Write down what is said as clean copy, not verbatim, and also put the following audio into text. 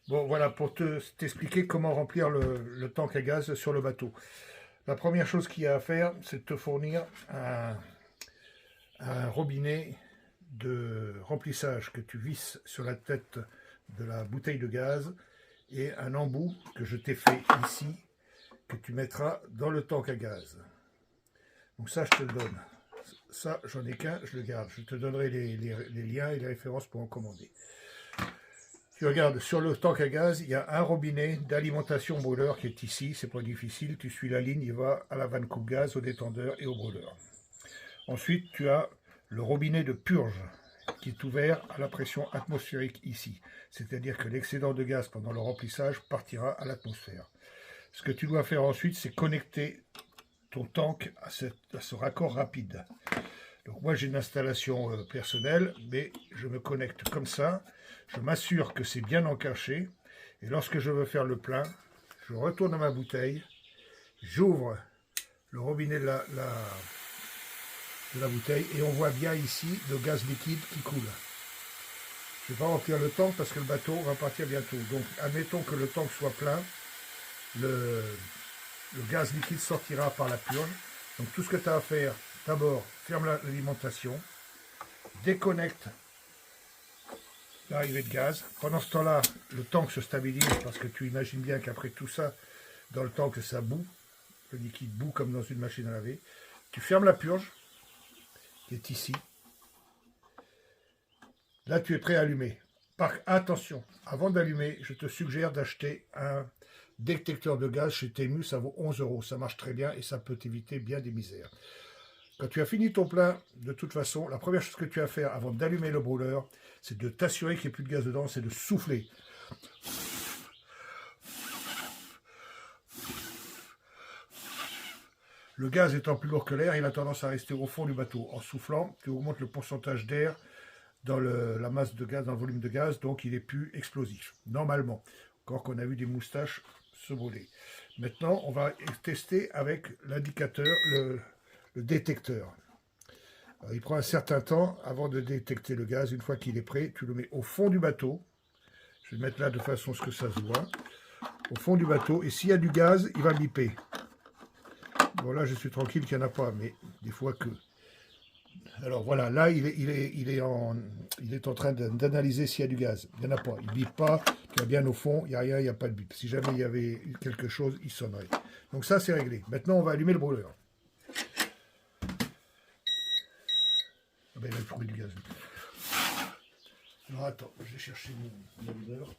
Bon, voilà, pour t'expliquer comment remplir le tank à gaz sur le bateau. La première chose qu'il y a à faire, c'est de te fournir un robinet de remplissage que tu visses sur la tête de la bouteille de gaz et un embout que je t'ai fait ici, que tu mettras dans le tank à gaz. Donc ça, je te le donne. Ça, j'en ai qu'un, je le garde. Je te donnerai les liens et les références pour en commander. Tu regardes, sur le tank à gaz, il y a un robinet d'alimentation brûleur qui est ici, c'est pas difficile, tu suis la ligne, il va à la vanne coupe gaz, au détendeur et au brûleur. Ensuite, tu as le robinet de purge qui est ouvert à la pression atmosphérique ici. C'est-à-dire que l'excédent de gaz pendant le remplissage partira à l'atmosphère. Ce que tu dois faire ensuite, c'est connecter ton tank à ce raccord rapide. Donc moi j'ai une installation personnelle, mais je me connecte comme ça, je m'assure que c'est bien encaché, et lorsque je veux faire le plein, je retourne à ma bouteille, j'ouvre le robinet de la bouteille, et on voit bien ici le gaz liquide qui coule. Je ne vais pas remplir le tank parce que le bateau va partir bientôt. Donc admettons que le tank soit plein, le gaz liquide sortira par la purge. Donc tout ce que tu as à faire, d'abord ferme l'alimentation, déconnecte l'arrivée de gaz. Pendant ce temps-là, le tank se stabilise parce que tu imagines bien qu'après tout ça, dans le tank, ça bout. Le liquide bout comme dans une machine à laver. Tu fermes la purge, qui est ici. Là, tu es prêt à allumer. Attention, avant d'allumer, je te suggère d'acheter un détecteur de gaz chez Temu, ça vaut 11 €. Ça marche très bien et ça peut t'éviter bien des misères. Quand tu as fini ton plein, de toute façon, la première chose que tu as à faire avant d'allumer le brûleur, c'est de t'assurer qu'il n'y ait plus de gaz dedans, c'est de souffler. Le gaz étant plus lourd que l'air, il a tendance à rester au fond du bateau. En soufflant, tu augmentes le pourcentage d'air dans la masse de gaz, dans le volume de gaz, donc il est plus explosif, normalement. Encore qu'on a vu des moustaches se brûler. Maintenant, on va tester avec l'indicateur, le détecteur. Alors, il prend un certain temps avant de détecter le gaz. Une fois qu'il est prêt, tu le mets au fond du bateau. Je vais le mettre là de façon à ce que ça se voit. Au fond du bateau. Et s'il y a du gaz, il va biper. Bon, là, je suis tranquille qu'il n'y en a pas, mais des fois que... Alors voilà, là, il est en train d'analyser s'il y a du gaz. Il n'y en a pas. Il ne bip pas. Tu vas bien au fond, il n'y a rien, il n'y a pas de bip. Si jamais il y avait quelque chose, il sonnerait. Donc ça, c'est réglé. Maintenant, on va allumer le brûleur. Ah ben, il a trouvé du gaz. Alors attends, je vais chercher mon brûleur.